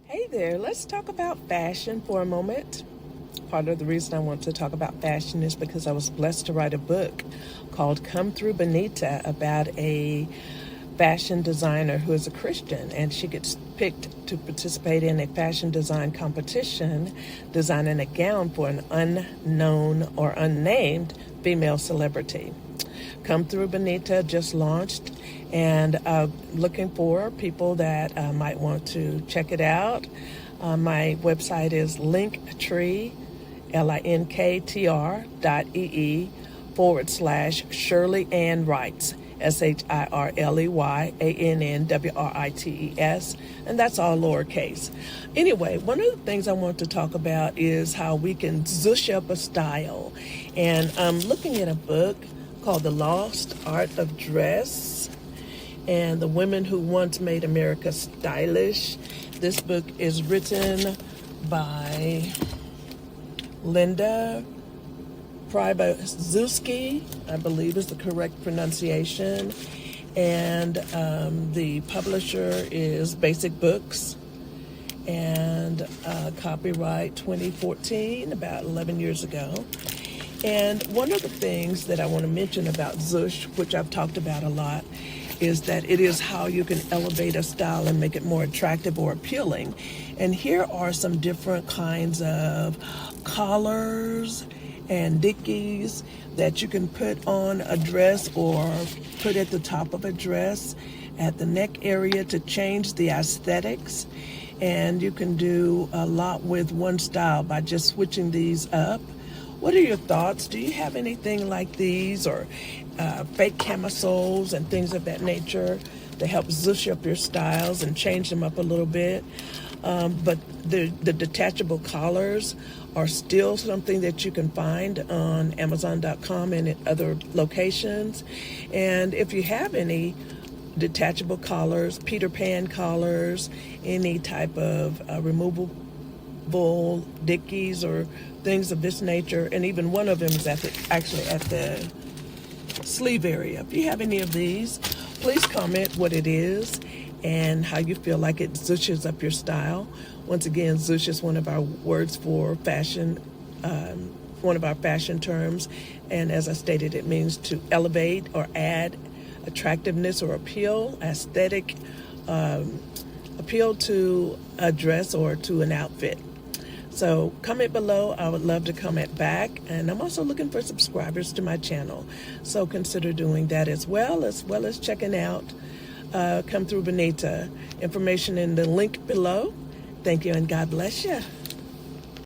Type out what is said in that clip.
Hey there, let's talk about fashion for a moment. Part of the reason I want to talk about fashion is because I was blessed to write a book called Come Through Benitta about a fashion designer who is a Christian, and she gets picked to participate in a fashion design competition designing a gown for an unknown or unnamed female celebrity. Come Through Benitta just launched, and looking for people that might want to check it out. My website is linktr.ee /shirleyannwrites SHIRLEYANNWRITES, and that's all lowercase. Anyway, one of the things I want to talk about is how we can zoosh up a style, and I'm looking at a book called The Lost Art of Dress and the Women Who Once Made America Stylish. This book is written by Linda Zuski, I believe is the correct pronunciation, and the publisher is Basic Books, and copyright 2014, about 11 years ago. And one of the things that I want to mention about Zoosh, which I've talked about a lot, is that it is how you can elevate a style and make it more attractive or appealing. And here are some different kinds of collars and Dickies that you can put on a dress or put at the top of a dress at the neck area to change the aesthetics. And you can do a lot with one style by just switching these up. What are your thoughts? Do you have anything like these, or fake camisoles and things of that nature to help zoosh up your styles and change them up a little bit? But the detachable collars are still something that you can find on Amazon.com and at other locations. And if you have any detachable collars, Peter Pan collars, any type of removable Dickies or things of this nature, and even one of them is actually at the sleeve area. If you have any of these, please comment what it is and how you feel like it zooshes up your style. Once again, zoosh is one of our words for fashion, one of our fashion terms, and as I stated, it means to elevate or add attractiveness or appeal, aesthetic appeal to a dress or to an outfit. So comment below. I would love to comment back, and I'm also looking for subscribers to my channel, so consider doing that as well as checking out Come Through Benitta. Information in the link below. Thank you, and God bless you.